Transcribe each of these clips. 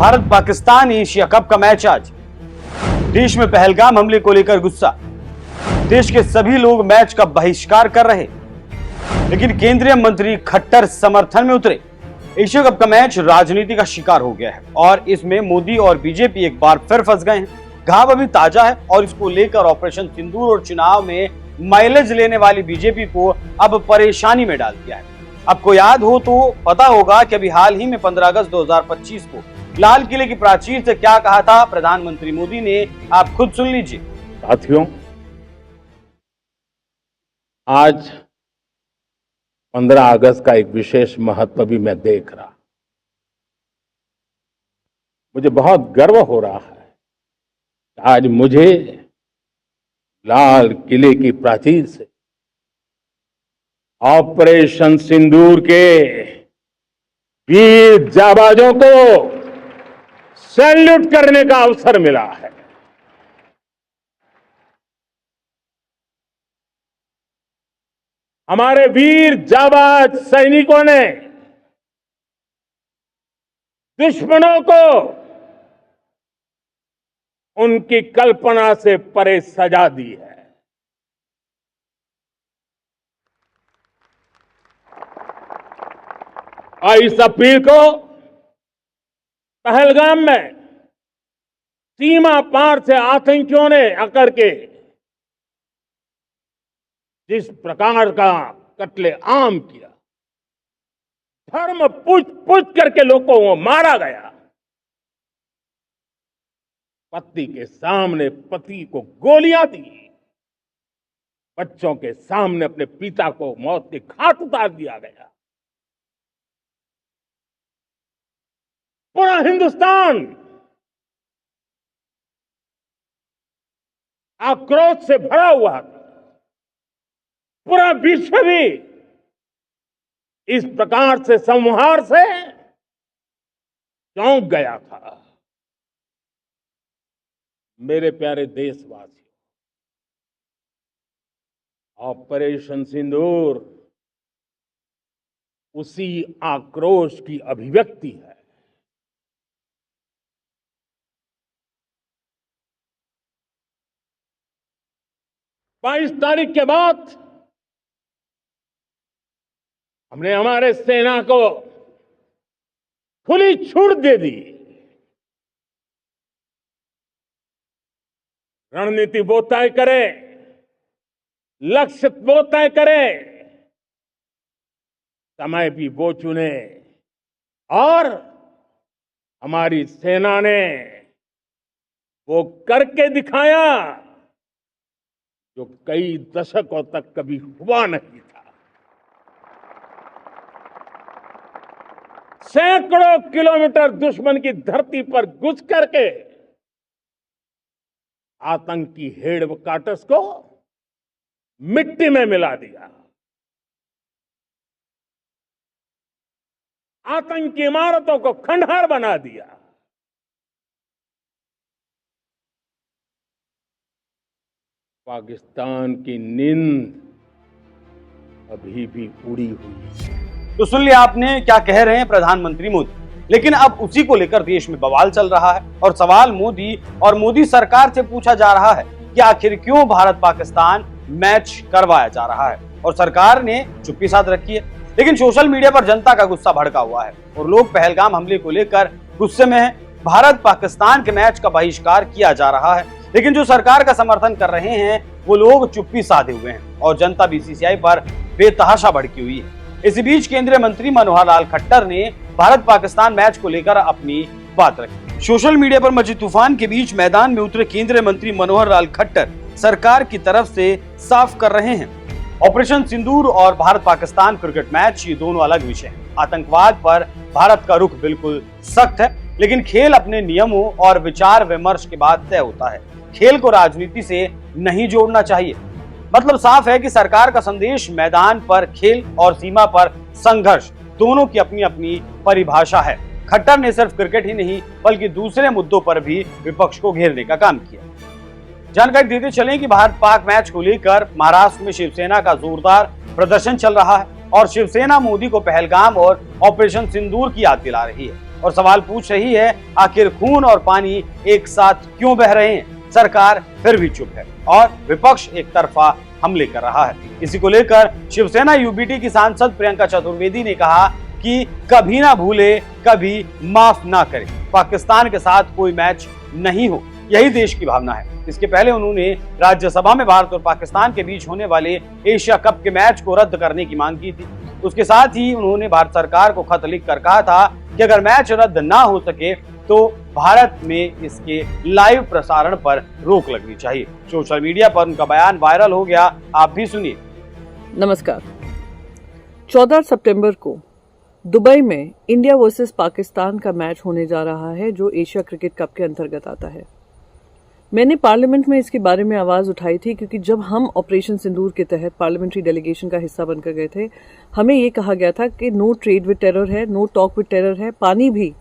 Bharat Pakistan Asia cup का match आज। देश में पहलगाम हमले को लेकर गुस्सा। देश के सभी लोग मैच का बहिष्कार कर रहे, लेकिन केंद्रीय मंत्री खट्टर समर्थन में उतरे। एशिया कप का मैच राजनीति का शिकार हो गया है और इसमें मोदी और बीजेपी एक बार फिर फंस गए हैं। घाव अभी ताजा है और इसको लेकर ऑपरेशन सिंदूर और चुनाव में माइलेज लेने वाली बीजेपी को अब परेशानी में डाल दिया है। आपको याद हो तो पता होगा कि अभी हाल ही में 15 अगस्त 2025 को लाल किले की प्राचीर से क्या कहा था प्रधानमंत्री मोदी ने, आप खुद सुन लीजिए। साथियों, आज 15 अगस्त का एक विशेष महत्व भी मैं देख रहा। मुझे बहुत गर्व हो रहा है। आज मुझे लाल किले की प्राचीर से ऑपरेशन सिंदूर के वीर जाबाजों को सैल्यूट करने का अवसर मिला है। हमारे वीर जाबाज सैनिकों ने दुश्मनों को उनकी कल्पना से परे सजा दी है। और इस अपील को पहलगाम में सीमा पार से आतंकियों ने आकर के जिस प्रकार का कत्ले आम किया, धर्म पूछ करके लोगों को मारा गया। पत्नी के सामने पति को गोलियां दी, बच्चों के सामने अपने पिता को मौत के घाट उतार दिया गया। पूरा हिंदुस्तान आक्रोश से भरा हुआ था। पूरा विश्व भी इस प्रकार से संहार से चौंक गया था। मेरे प्यारे देशवासियों, ऑपरेशन सिंदूर उसी आक्रोश की अभिव्यक्ति है। 22 तारीख के बाद हमने हमारे सेना को खुली छूट दे दी। रणनीति वो तय करे, लक्ष्य वो तय करे, समय भी वो चुने। और हमारी सेना ने वो करके दिखाया जो कई दशकों तक कभी हुआ नहीं था। सैकड़ों किलोमीटर दुश्मन की धरती पर घुस करके आतंकी हेडक्वार्टर्स को मिट्टी में मिला दिया। आतंकी इमारतों को खंडहर बना दिया। पाकिस्तान की नींद अभी भी उड़ी हुई है। तो सुन लिया आपने क्या कह रहे हैं प्रधानमंत्री मोदी। लेकिन अब उसी को लेकर देश में बवाल चल रहा है और सवाल मोदी और मोदी सरकार से पूछा जा रहा है कि आखिर क्यों भारत पाकिस्तान मैच करवाया जा रहा है, और सरकार ने चुप्पी साध रखी है। लेकिन सोशल मीडिया पर जनता का गुस्सा भड़का हुआ है और लोग पहलगाम हमले को लेकर गुस्से में हैं। भारत पाकिस्तान के मैच का बहिष्कार किया जा रहा है, लेकिन जो सरकार का समर्थन कर रहे हैं वो लोग चुप्पी साधे हुए हैं और जनता बीसीसीआई पर बेतहाशा भड़की हुई है। इसी बीच केंद्रीय मंत्री मनोहर लाल खट्टर ने भारत पाकिस्तान मैच को लेकर अपनी बात रखी। सोशल मीडिया पर मची तूफान के बीच मैदान में उतरे केंद्रीय मंत्री मनोहर लाल खट्टर सरकार की तरफ से साफ कर रहे हैं, ऑपरेशन सिंदूर और भारत पाकिस्तान क्रिकेट मैच ये दोनों अलग विषय हैं। आतंकवाद पर भारत का रुख बिल्कुल सख्त है, लेकिन खेल अपने नियमों और विचार विमर्श के बाद तय होता है। खेल को राजनीति से नहीं जोड़ना चाहिए। मतलब साफ है कि सरकार का संदेश मैदान पर खेल और सीमा पर संघर्ष दोनों की अपनी अपनी परिभाषा है। खट्टर ने सिर्फ क्रिकेट ही नहीं बल्कि दूसरे मुद्दों पर भी विपक्ष को घेरने का काम किया। जानकारी देते चलें कि भारत पाक मैच को लेकर महाराष्ट्र में शिवसेना का जोरदार प्रदर्शन चल रहा है और शिवसेना मोदी को पहलगाम और ऑपरेशन सिंदूर की याद दिला रही है। और सवाल पूछ रही है, आखिर खून और पानी एक साथ क्यों बह रहे हैं? सरकार फिर भी चुप है और विपक्ष एक तरफा हमले कर रहा है। इसी को लेकर शिवसेना यूबीटी की सांसद प्रियंका चतुर्वेदी ने कहा कि कभी ना भूले, कभी माफ ना करे, पाकिस्तान के साथ कोई मैच नहीं हो, यही देश की भावना है। इसके पहले उन्होंने राज्यसभा में भारत और पाकिस्तान के बीच होने वाले एशिया कप के मैच को रद्द करने की मांग की थी। उसके साथ ही उन्होंने भारत सरकार को खत लिखकर कहा था कि अगर मैच रद्द ना हो सके तो भारत में इसके लाइव प्रसारण पर रोक लगनी चाहिए। सोशल मीडिया पर उनका बयान वायरल हो गया, आप भी सुनिए। नमस्कार। 14 सितंबर को दुबई में इंडिया वर्सेस पाकिस्तान का मैच होने जा रहा है, जो एशिया क्रिकेट कप के अंतर्गत आता है। मैंने पार्लियामेंट में इसके बारे में आवाज उठाई थी क्योंकि जब हम ऑपरेशन सिंदूर के तहत पार्लियामेंट्री डेलीगेशन का हिस्सा बनकर गए थे, हमें ये कहा गया था कि नो ट्रेड विद टेरर है, नो टॉक विद टेरर है, पानी भी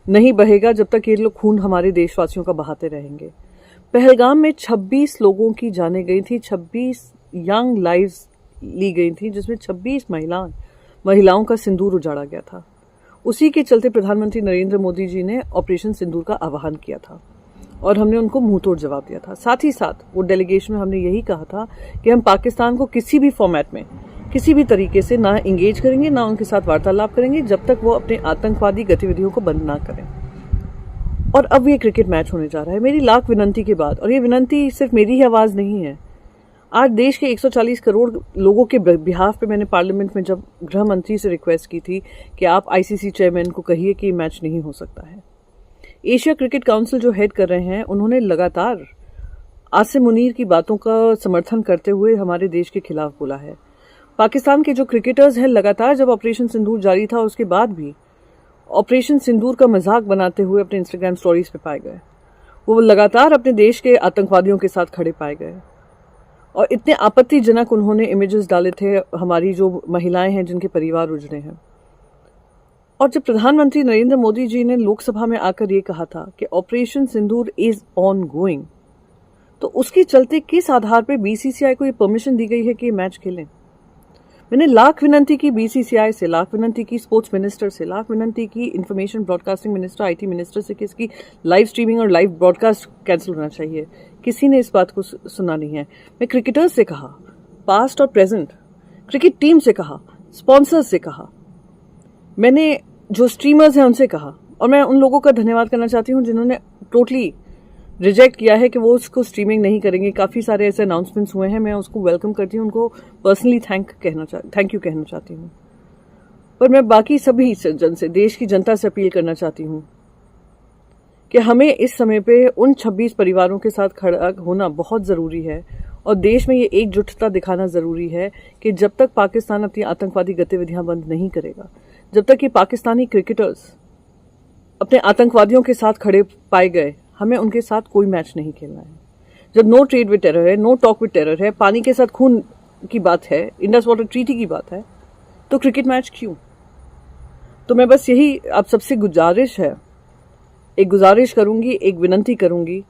नहीं बहेगा जब तक ये लोग खून हमारे देशवासियों का बहाते रहेंगे। पहलगाम में 26 लोगों की जानें गई थी, 26 यंग लाइव्स ली गई थी, जिसमें 26 महिलाओं का सिंदूर उजाड़ा गया था। उसी के चलते प्रधानमंत्री नरेंद्र मोदी जी ने ऑपरेशन सिंदूर का आह्वान किया था और हमने उनको मुंहतोड़ जवाब दिया था। साथ ही साथ वो डेलीगेशन में हमने यही कहा था कि हम पाकिस्तान को किसी भी फॉर्मेट में, किसी भी तरीके से ना इंगेज करेंगे, ना उनके साथ वार्तालाप करेंगे जब तक वो अपने आतंकवादी गतिविधियों को बंद ना करें। और अब ये क्रिकेट मैच होने जा रहा है। मेरी लाख विनंती के बाद, और ये विनंती सिर्फ मेरी ही आवाज नहीं है, आज देश के 140 करोड़ लोगों के बिहाफ पे मैंने पार्लियामेंट में जब गृह मंत्री से रिक्वेस्ट की थी कि आप आईसीसी चेयरमैन को कहिए कि मैच नहीं हो सकता है। एशिया क्रिकेट काउंसिल जो हेड कर रहे हैं, उन्होंने लगातार आसिम मुनीर की बातों का समर्थन करते हुए हमारे देश के खिलाफ बोला है। पाकिस्तान के जो क्रिकेटर्स हैं, लगातार जब ऑपरेशन सिंदूर जारी था उसके बाद भी ऑपरेशन सिंदूर का मजाक बनाते हुए अपने इंस्टाग्राम स्टोरीज पे पाए गए। वो लगातार अपने देश के आतंकवादियों के साथ खड़े पाए गए और इतने आपत्तिजनक उन्होंने इमेजेस डाले थे हमारी जो महिलाएं हैं जिनके परिवार उजड़े हैं। और जब प्रधानमंत्री नरेंद्र मोदी जी ने लोकसभा में आकर ये कहा था कि operation Sindoor is on going, तो उसके चलते किस आधार पर बीसीसीआई को ये परमिशन दी गई है कि ये मैच खेलें? मैंने लाख विनंती की बीसीसीआई से, लाख विनंती की स्पोर्ट्स मिनिस्टर से, लाख विनंती की information broadcasting minister, IT minister से कि इसकी लाइव स्ट्रीमिंग और लाइव ब्रॉडकास्ट कैंसिल होना चाहिए। किसी ने इस बात को सुना नहीं है। मैं क्रिकेटर्स से कहा, पास्ट और प्रेजेंट, क्रिकेट टीम से कहा, स्पॉन्सर्स से कहा, मैंने जो स्ट्रीमर्स हैं उनसे कहा, और मैं उन लोगों का धन्यवाद करना चाहती हूँ जिन्होंने टोटली रिजेक्ट किया है कि वो उसको स्ट्रीमिंग नहीं करेंगे। काफ़ी सारे ऐसे अनाउंसमेंट्स हुए हैं, मैं उसको वेलकम करती हूँ, उनको पर्सनली थैंक यू कहना चाहती हूँ। पर मैं बाकी सभी जन से, देश की जनता से अपील करना चाहती हूँ कि हमें इस समय पे उन 26 परिवारों के साथ खड़ा होना बहुत ज़रूरी है और देश में ये एकजुटता दिखाना ज़रूरी है कि जब तक पाकिस्तान अपनी आतंकवादी गतिविधियां बंद नहीं करेगा, जब तक ये पाकिस्तानी क्रिकेटर्स अपने आतंकवादियों के साथ खड़े पाए गए, हमें उनके साथ कोई मैच नहीं खेलना है। जब नो ट्रेड विद टेरर है, नो टॉक विद टेरर है, पानी के साथ खून की बात है, इंडस वाटर ट्रीटी की बात है, तो क्रिकेट मैच क्यों? तो मैं बस यही आप सबसे गुजारिश करूंगी, एक विनंती करूंगी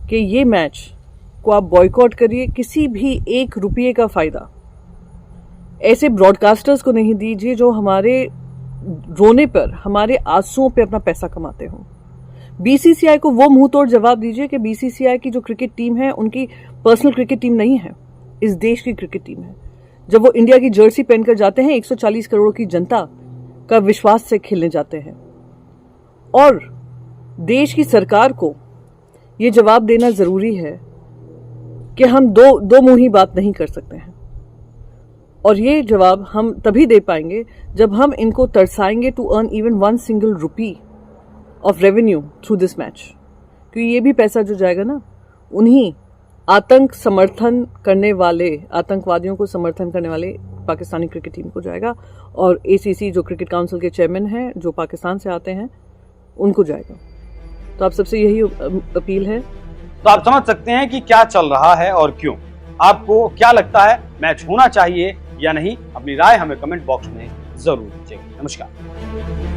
कि ये मैच को आप बॉयकॉट करिए। किसी भी ₹1 का फायदा ऐसे ब्रॉडकास्टर्स को नहीं दीजिए जो हमारे रोने पर, हमारे आंसुओं पे अपना पैसा कमाते हों। बीसीसीआई को वो मुंह तोड़ जवाब दीजिए कि बीसीसीआई की जो क्रिकेट टीम है उनकी पर्सनल क्रिकेट टीम नहीं है, इस देश की क्रिकेट टीम है। जब वो इंडिया की जर्सी पहनकर जाते हैं, 140 करोड़ की जनता का विश्वास से खेलने जाते हैं। और देश की सरकार को ये जवाब देना जरूरी है कि हम दो मुंही बात नहीं कर सकते हैं, और ये जवाब हम तभी दे पाएंगे जब हम इनको तरसाएंगे to earn even ₹1 of revenue through this match, क्योंकि ये भी पैसा जो जाएगा ना उन्हीं आतंकवादियों को समर्थन करने वाले पाकिस्तानी क्रिकेट टीम को जाएगा, और एसीसी जो क्रिकेट काउंसिल के चेयरमैन हैं जो पाकिस्तान से आते हैं उनको जाएगा। तो आप सबसे यही अपील है। तो आप समझ सकते हैं कि क्या चल रहा है और क्यों। आपको क्या लगता है, मैच होना चाहिए या नहीं? अपनी राय हमें कमेंट बॉक्स में जरूर दीजिएगा। नमस्कार।